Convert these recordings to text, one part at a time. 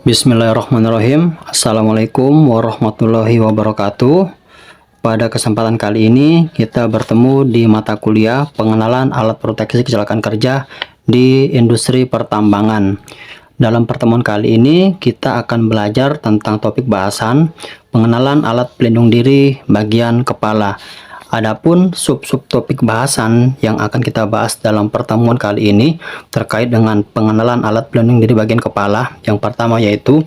Bismillahirrahmanirrahim. Assalamualaikum warahmatullahi wabarakatuh. Pada kesempatan kali ini kita bertemu di mata kuliah pengenalan alat proteksi kecelakaan kerja di industri pertambangan. Dalam pertemuan kali ini kita akan belajar tentang topik bahasan pengenalan alat pelindung diri bagian kepala. Adapun sub-sub topik bahasan yang akan kita bahas dalam pertemuan kali ini terkait dengan pengenalan alat pelindung diri bagian kepala. Yang pertama yaitu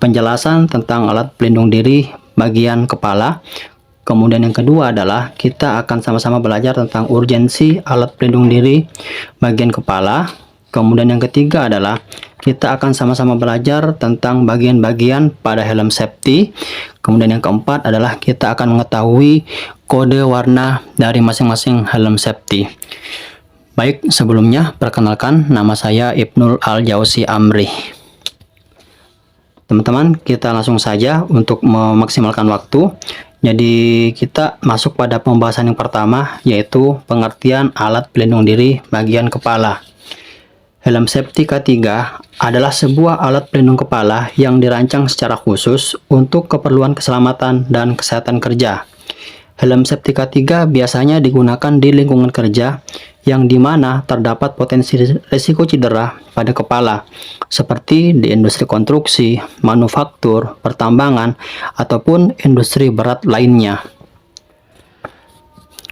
penjelasan tentang alat pelindung diri bagian kepala. Kemudian yang kedua adalah kita akan sama-sama belajar tentang urgensi alat pelindung diri bagian kepala. Kemudian yang ketiga adalah kita akan sama-sama belajar tentang bagian-bagian pada helm safety. Kemudian yang keempat adalah kita akan mengetahui kode warna dari masing-masing helm safety. Baik, sebelumnya perkenalkan nama saya Ibnul Al-Jauzi Amri. Teman-teman, kita langsung saja untuk memaksimalkan waktu. Jadi kita masuk pada pembahasan yang pertama, yaitu pengertian alat pelindung diri bagian kepala. Helm safety K3 adalah sebuah alat pelindung kepala yang dirancang secara khusus untuk keperluan keselamatan dan kesehatan kerja. Helm safety K3 biasanya digunakan di lingkungan kerja yang dimana terdapat potensi risiko cedera pada kepala, seperti di industri konstruksi, manufaktur, pertambangan, ataupun industri berat lainnya.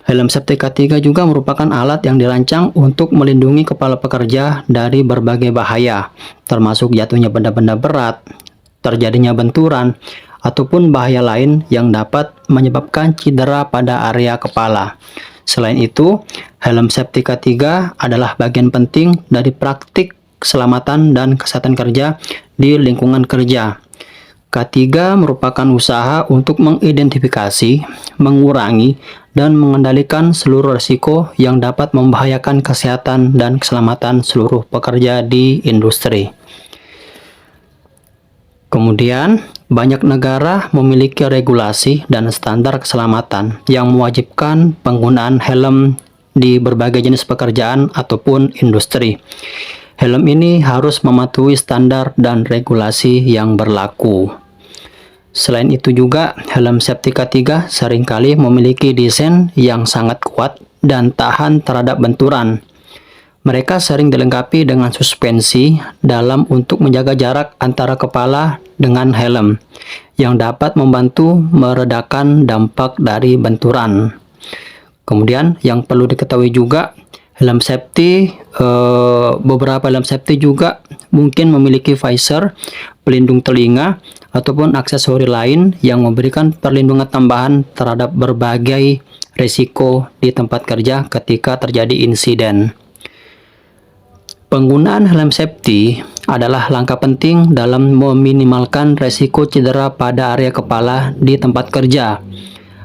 Helm safety K3 juga merupakan alat yang dirancang untuk melindungi kepala pekerja dari berbagai bahaya, termasuk jatuhnya benda-benda berat, terjadinya benturan, ataupun bahaya lain yang dapat menyebabkan cedera pada area kepala. Selain itu, helm safety K3 adalah bagian penting dari praktik keselamatan dan kesehatan kerja di lingkungan kerja. K3 merupakan usaha untuk mengidentifikasi, mengurangi, dan mengendalikan seluruh risiko yang dapat membahayakan kesehatan dan keselamatan seluruh pekerja di industri. Kemudian, banyak negara memiliki regulasi dan standar keselamatan yang mewajibkan penggunaan helm di berbagai jenis pekerjaan ataupun industri. Helm ini harus mematuhi standar dan regulasi yang berlaku. Selain itu juga, helm safety K3 seringkali memiliki desain yang sangat kuat dan tahan terhadap benturan. Mereka sering dilengkapi dengan suspensi dalam untuk menjaga jarak antara kepala dengan helm, yang dapat membantu meredakan dampak dari benturan. Kemudian yang perlu diketahui juga, helm safety, beberapa helm safety juga mungkin memiliki visor, pelindung telinga, ataupun aksesori lain yang memberikan perlindungan tambahan terhadap berbagai risiko di tempat kerja ketika terjadi insiden. Penggunaan helm safety adalah langkah penting dalam meminimalkan risiko cedera pada area kepala di tempat kerja.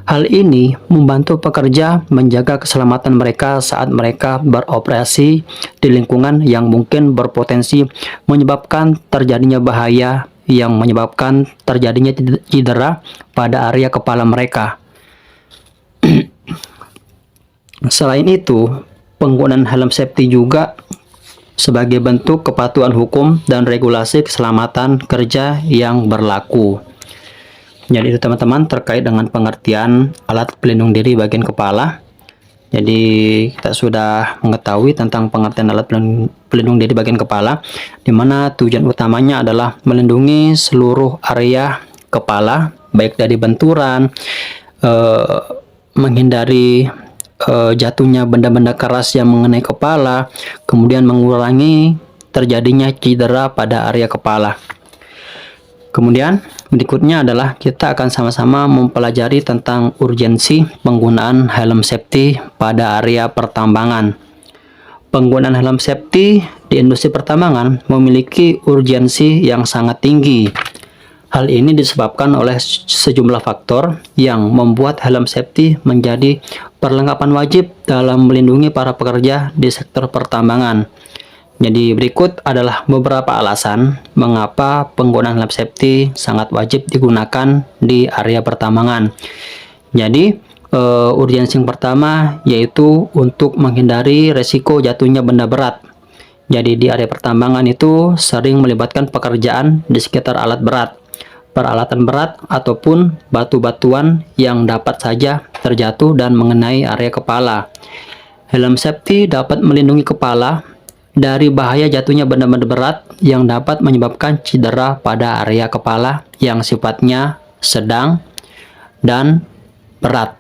Hal ini membantu pekerja menjaga keselamatan mereka saat mereka beroperasi di lingkungan yang mungkin berpotensi menyebabkan terjadinya bahaya yang menyebabkan terjadinya cedera pada area kepala mereka. Selain itu, penggunaan helm safety juga sebagai bentuk kepatuhan hukum dan regulasi keselamatan kerja yang berlaku. Jadi itu teman-teman terkait dengan pengertian alat pelindung diri bagian kepala. Jadi kita sudah mengetahui tentang pengertian alat pelindung diri bagian kepala, di mana tujuan utamanya adalah melindungi seluruh area kepala, baik dari benturan, menghindari jatuhnya benda-benda keras yang mengenai kepala, kemudian mengurangi terjadinya cedera pada area kepala. Kemudian berikutnya adalah kita akan sama-sama mempelajari tentang urgensi penggunaan helm safety pada area pertambangan. Penggunaan helm safety di industri pertambangan memiliki urgensi yang sangat tinggi. Hal ini disebabkan oleh sejumlah faktor yang membuat helm safety menjadi perlengkapan wajib dalam melindungi para pekerja di sektor pertambangan. Jadi berikut adalah beberapa alasan mengapa penggunaan helm safety sangat wajib digunakan di area pertambangan. Jadi urgensi yang pertama yaitu untuk menghindari resiko jatuhnya benda berat. Jadi di area pertambangan itu sering melibatkan pekerjaan di sekitar alat berat, peralatan berat, ataupun batu-batuan yang dapat saja terjatuh dan mengenai area kepala. Helm safety dapat melindungi kepala dari bahaya jatuhnya benda-benda berat yang dapat menyebabkan cedera pada area kepala yang sifatnya sedang dan berat.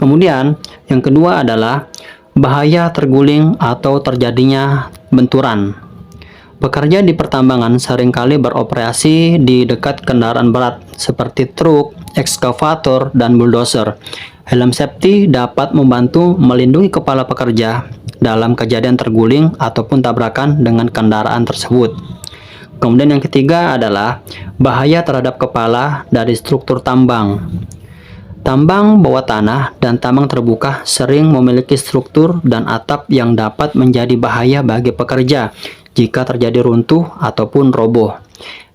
Kemudian, yang kedua adalah bahaya terguling atau terjadinya benturan. Pekerja di pertambangan seringkali beroperasi di dekat kendaraan berat seperti truk, ekskavator, dan bulldozer. Helm safety dapat membantu melindungi kepala pekerja dalam kejadian terguling ataupun tabrakan dengan kendaraan tersebut. Kemudian yang ketiga adalah bahaya terhadap kepala dari struktur tambang. Tambang bawah tanah dan tambang terbuka sering memiliki struktur dan atap yang dapat menjadi bahaya bagi pekerja jika terjadi runtuh ataupun roboh.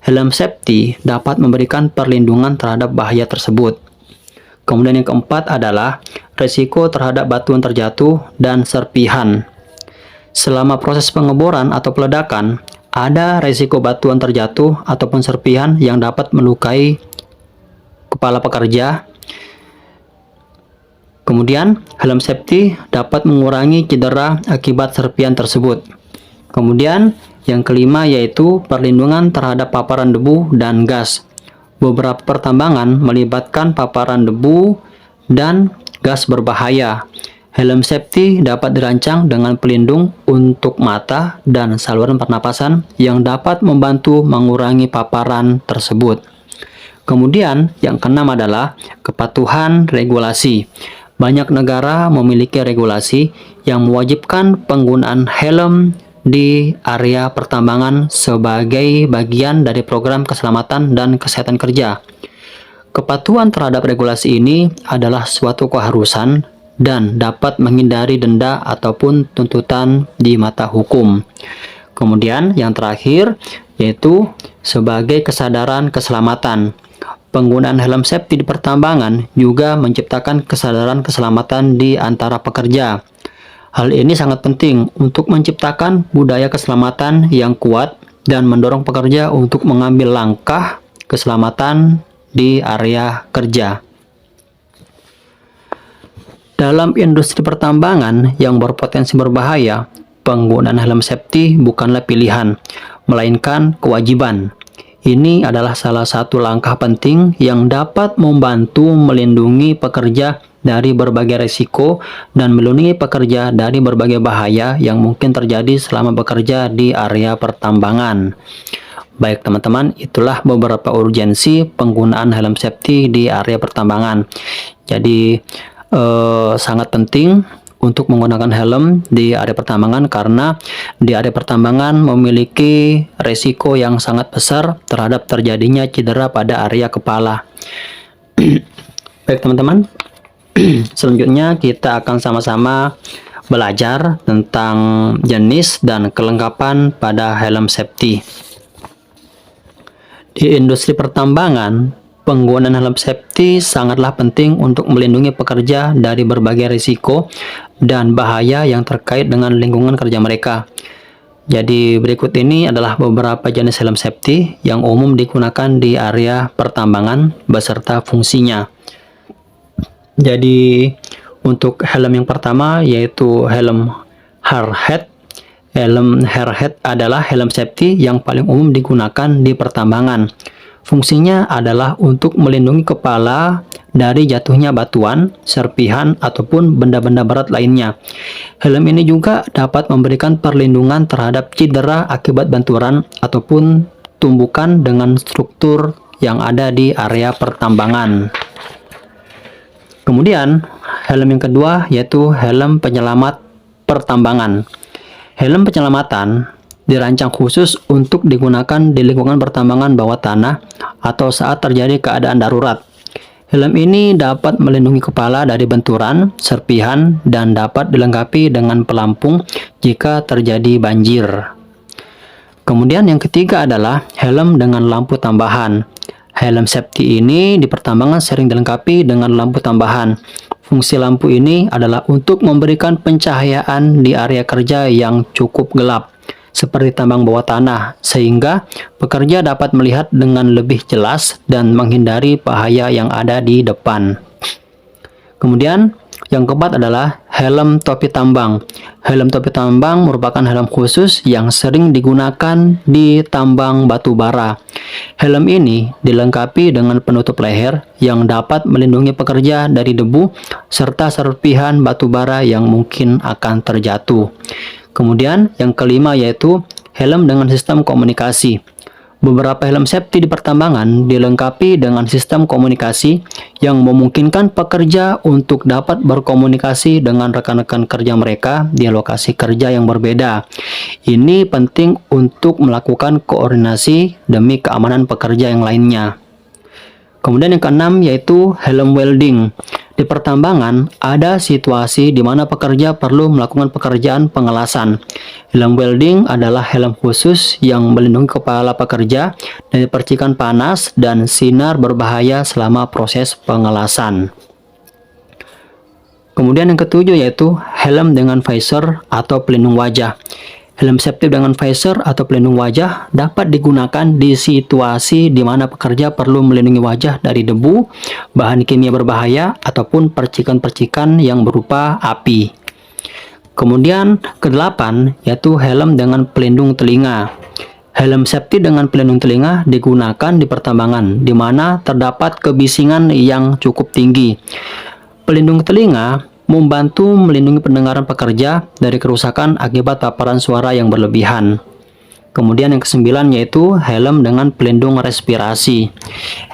Helm safety dapat memberikan perlindungan terhadap bahaya tersebut. Kemudian yang keempat adalah risiko terhadap batuan terjatuh dan serpihan. Selama proses pengeboran atau peledakan, ada risiko batuan terjatuh ataupun serpihan yang dapat melukai kepala pekerja. Kemudian, helm safety dapat mengurangi cedera akibat serpihan tersebut. Kemudian, yang kelima yaitu perlindungan terhadap paparan debu dan gas. Beberapa pertambangan melibatkan paparan debu dan gas berbahaya. Helm safety dapat dirancang dengan pelindung untuk mata dan saluran pernapasan yang dapat membantu mengurangi paparan tersebut. Kemudian, yang keenam adalah kepatuhan regulasi. Banyak negara memiliki regulasi yang mewajibkan penggunaan helm di area pertambangan sebagai bagian dari program keselamatan dan kesehatan kerja. Kepatuhan terhadap regulasi ini adalah suatu keharusan dan dapat menghindari denda ataupun tuntutan di mata hukum. Kemudian yang terakhir yaitu sebagai kesadaran keselamatan. Penggunaan helm safety di pertambangan juga menciptakan kesadaran keselamatan di antara pekerja. Hal ini sangat penting untuk menciptakan budaya keselamatan yang kuat dan mendorong pekerja untuk mengambil langkah keselamatan di area kerja. Dalam industri pertambangan yang berpotensi berbahaya, penggunaan helm safety bukanlah pilihan, melainkan kewajiban. Ini adalah salah satu langkah penting yang dapat membantu melindungi pekerja dari berbagai risiko dan melindungi pekerja dari berbagai bahaya yang mungkin terjadi selama bekerja di area pertambangan. Baik teman-teman, itulah beberapa urgensi penggunaan helm safety di area pertambangan. Jadi sangat penting untuk menggunakan helm di area pertambangan karena di area pertambangan memiliki resiko yang sangat besar terhadap terjadinya cedera pada area kepala. Baik teman-teman, selanjutnya kita akan sama-sama belajar tentang jenis dan kelengkapan pada helm safety. Di industri pertambangan, penggunaan helm safety sangatlah penting untuk melindungi pekerja dari berbagai risiko dan bahaya yang terkait dengan lingkungan kerja mereka. Jadi berikut ini adalah beberapa jenis helm safety yang umum digunakan di area pertambangan beserta fungsinya. Jadi untuk helm yang pertama yaitu helm hardhead. Helm hardhead adalah helm safety yang paling umum digunakan di pertambangan. Fungsinya adalah untuk melindungi kepala dari jatuhnya batuan, serpihan, ataupun benda-benda berat lainnya. Helm ini juga dapat memberikan perlindungan terhadap cedera akibat benturan ataupun tumbukan dengan struktur yang ada di area pertambangan. Kemudian, helm yang kedua yaitu helm penyelamat pertambangan. Helm penyelamatan dirancang khusus untuk digunakan di lingkungan pertambangan bawah tanah atau saat terjadi keadaan darurat. Helm ini dapat melindungi kepala dari benturan, serpihan, dan dapat dilengkapi dengan pelampung jika terjadi banjir. Kemudian yang ketiga adalah helm dengan lampu tambahan. Helm safety ini di pertambangan sering dilengkapi dengan lampu tambahan. Fungsi lampu ini adalah untuk memberikan pencahayaan di area kerja yang cukup gelap, seperti tambang bawah tanah, sehingga pekerja dapat melihat dengan lebih jelas dan menghindari bahaya yang ada di depan. Kemudian, yang keempat adalah helm topi tambang. Helm topi tambang merupakan helm khusus yang sering digunakan di tambang batu bara. Helm ini dilengkapi dengan penutup leher yang dapat melindungi pekerja dari debu serta serpihan batu bara yang mungkin akan terjatuh. Kemudian, yang kelima yaitu helm dengan sistem komunikasi. Beberapa helm safety di pertambangan dilengkapi dengan sistem komunikasi yang memungkinkan pekerja untuk dapat berkomunikasi dengan rekan-rekan kerja mereka di lokasi kerja yang berbeda. Ini penting untuk melakukan koordinasi demi keamanan pekerja yang lainnya. Kemudian yang keenam yaitu helm welding. Di pertambangan, ada situasi di mana pekerja perlu melakukan pekerjaan pengelasan. Helm welding adalah helm khusus yang melindungi kepala pekerja dari percikan panas dan sinar berbahaya selama proses pengelasan. Kemudian yang ketujuh yaitu helm dengan visor atau pelindung wajah. Helm safety dengan visor atau pelindung wajah dapat digunakan di situasi di mana pekerja perlu melindungi wajah dari debu, bahan kimia berbahaya, ataupun percikan-percikan yang berupa api. Kemudian kedelapan yaitu helm dengan pelindung telinga. Helm safety dengan pelindung telinga digunakan di pertambangan di mana terdapat kebisingan yang cukup tinggi. Pelindung telinga membantu melindungi pendengaran pekerja dari kerusakan akibat paparan suara yang berlebihan. Kemudian yang kesembilan yaitu helm dengan pelindung respirasi.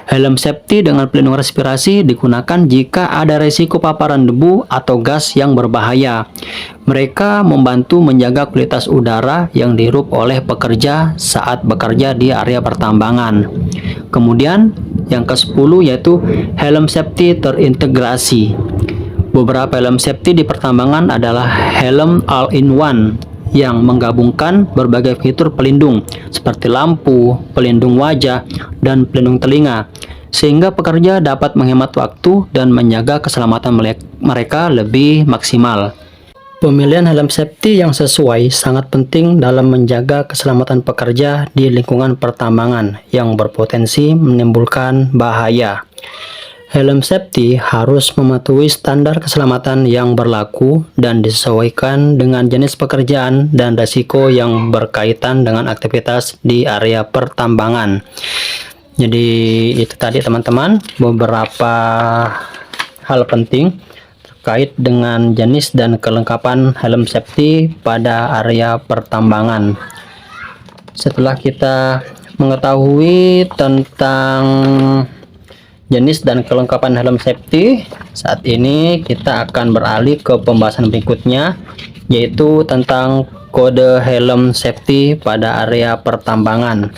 Helm safety dengan pelindung respirasi digunakan jika ada risiko paparan debu atau gas yang berbahaya. Mereka membantu menjaga kualitas udara yang dihirup oleh pekerja saat bekerja di area pertambangan. Kemudian yang ke-10 yaitu helm safety terintegrasi. Beberapa helm safety di pertambangan adalah helm all-in-one yang menggabungkan berbagai fitur pelindung seperti lampu, pelindung wajah, dan pelindung telinga, sehingga pekerja dapat menghemat waktu dan menjaga keselamatan mereka lebih maksimal. Pemilihan helm safety yang sesuai sangat penting dalam menjaga keselamatan pekerja di lingkungan pertambangan yang berpotensi menimbulkan bahaya. Helm safety harus mematuhi standar keselamatan yang berlaku dan disesuaikan dengan jenis pekerjaan dan risiko yang berkaitan dengan aktivitas di area pertambangan. Jadi itu tadi teman-teman beberapa hal penting terkait dengan jenis dan kelengkapan helm safety pada area pertambangan. Setelah kita mengetahui tentang jenis dan kelengkapan helm safety, saat ini kita akan beralih ke pembahasan berikutnya, yaitu tentang kode helm safety pada area pertambangan.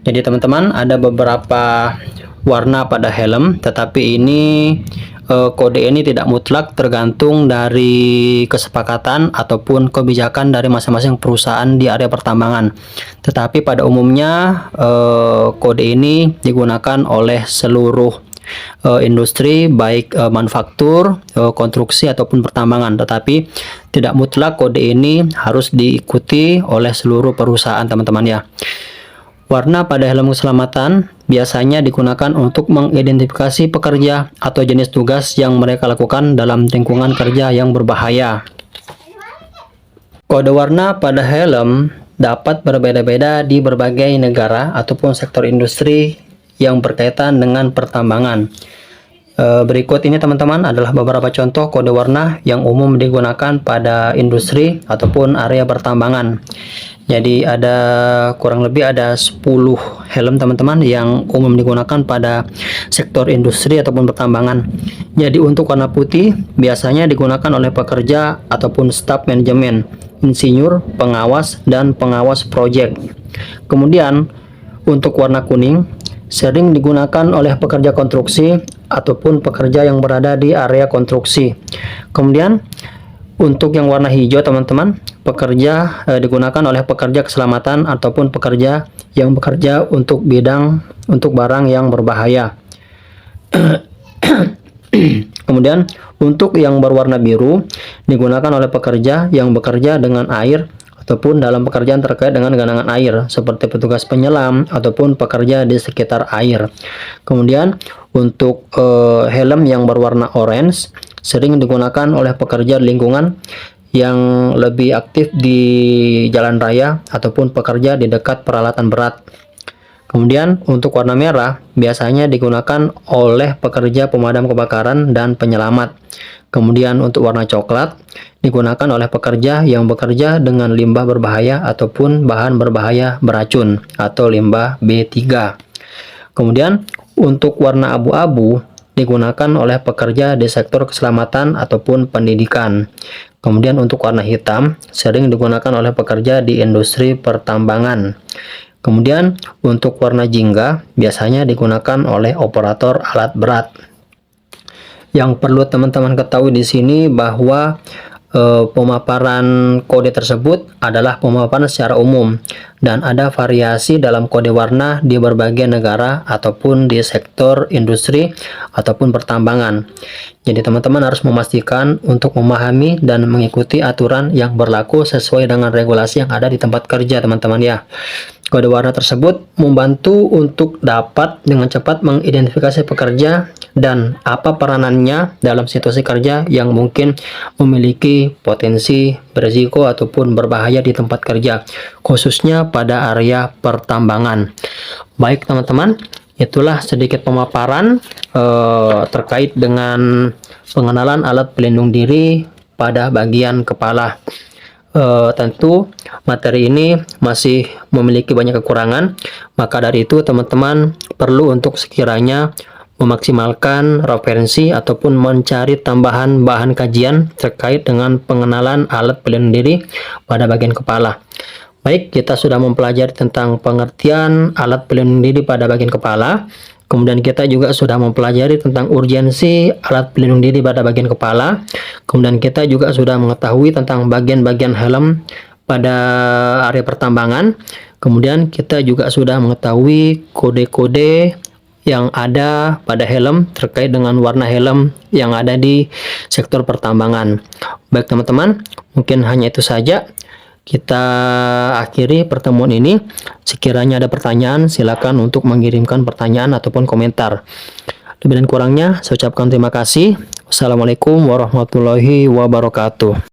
Jadi teman-teman, ada beberapa warna pada helm, tetapi ini kode ini tidak mutlak, tergantung dari kesepakatan ataupun kebijakan dari masing-masing perusahaan di area pertambangan. Tetapi pada umumnya kode ini digunakan oleh seluruh industri, baik manufaktur, konstruksi ataupun pertambangan. Tetapi tidak mutlak kode ini harus diikuti oleh seluruh perusahaan, teman-teman ya. Warna pada helm keselamatan biasanya digunakan untuk mengidentifikasi pekerja atau jenis tugas yang mereka lakukan dalam lingkungan kerja yang berbahaya. Kode warna pada helm dapat berbeda-beda di berbagai negara ataupun sektor industri yang berkaitan dengan pertambangan. Berikut ini teman-teman adalah beberapa contoh kode warna yang umum digunakan pada industri ataupun area pertambangan. Jadi kurang lebih ada 10 helm teman-teman yang umum digunakan pada sektor industri ataupun pertambangan. Jadi untuk warna putih biasanya digunakan oleh pekerja ataupun staf manajemen, insinyur, pengawas, dan pengawas proyek. Kemudian untuk warna kuning sering digunakan oleh pekerja konstruksi ataupun pekerja yang berada di area konstruksi. Kemudian untuk yang warna hijau teman-teman, digunakan oleh pekerja keselamatan ataupun pekerja yang bekerja untuk barang yang berbahaya. Kemudian untuk yang berwarna biru digunakan oleh pekerja yang bekerja dengan air ataupun dalam pekerjaan terkait dengan genangan air seperti petugas penyelam ataupun pekerja di sekitar air. Kemudian untuk helm yang berwarna orange sering digunakan oleh pekerja lingkungan yang lebih aktif di jalan raya ataupun pekerja di dekat peralatan berat. Kemudian untuk warna merah biasanya digunakan oleh pekerja pemadam kebakaran dan penyelamat. Kemudian untuk warna coklat digunakan oleh pekerja yang bekerja dengan limbah berbahaya ataupun bahan berbahaya beracun atau limbah B3. Kemudian untuk warna abu-abu digunakan oleh pekerja di sektor keselamatan ataupun pendidikan. Kemudian untuk warna hitam sering digunakan oleh pekerja di industri pertambangan. Kemudian untuk warna jingga biasanya digunakan oleh operator alat berat. Yang perlu teman-teman ketahui di sini bahwa pemaparan kode tersebut adalah pemaparan secara umum dan ada variasi dalam kode warna di berbagai negara ataupun di sektor industri ataupun pertambangan. Jadi teman-teman harus memastikan untuk memahami dan mengikuti aturan yang berlaku sesuai dengan regulasi yang ada di tempat kerja teman-teman ya. Kode warna tersebut membantu untuk dapat dengan cepat mengidentifikasi pekerja dan apa peranannya dalam situasi kerja yang mungkin memiliki potensi berisiko ataupun berbahaya di tempat kerja, khususnya pada area pertambangan. Baik teman-teman, itulah sedikit pemaparan terkait dengan pengenalan alat pelindung diri pada bagian kepala. Tentu materi ini masih memiliki banyak kekurangan, maka dari itu teman-teman perlu untuk sekiranya memaksimalkan referensi ataupun mencari tambahan bahan kajian terkait dengan pengenalan alat pelindung diri pada bagian kepala. Baik, kita sudah mempelajari tentang pengertian alat pelindung diri pada bagian kepala. Kemudian kita juga sudah mempelajari tentang urgensi alat pelindung diri pada bagian kepala. Kemudian kita juga sudah mengetahui tentang bagian-bagian helm pada area pertambangan. Kemudian kita juga sudah mengetahui kode-kode yang ada pada helm terkait dengan warna helm yang ada di sektor pertambangan. Baik teman-teman, mungkin hanya itu saja. Kita akhiri pertemuan ini. Sekiranya ada pertanyaan, silakan untuk mengirimkan pertanyaan ataupun komentar. Lebih dan kurangnya, saya ucapkan terima kasih. Wassalamualaikum warahmatullahi wabarakatuh.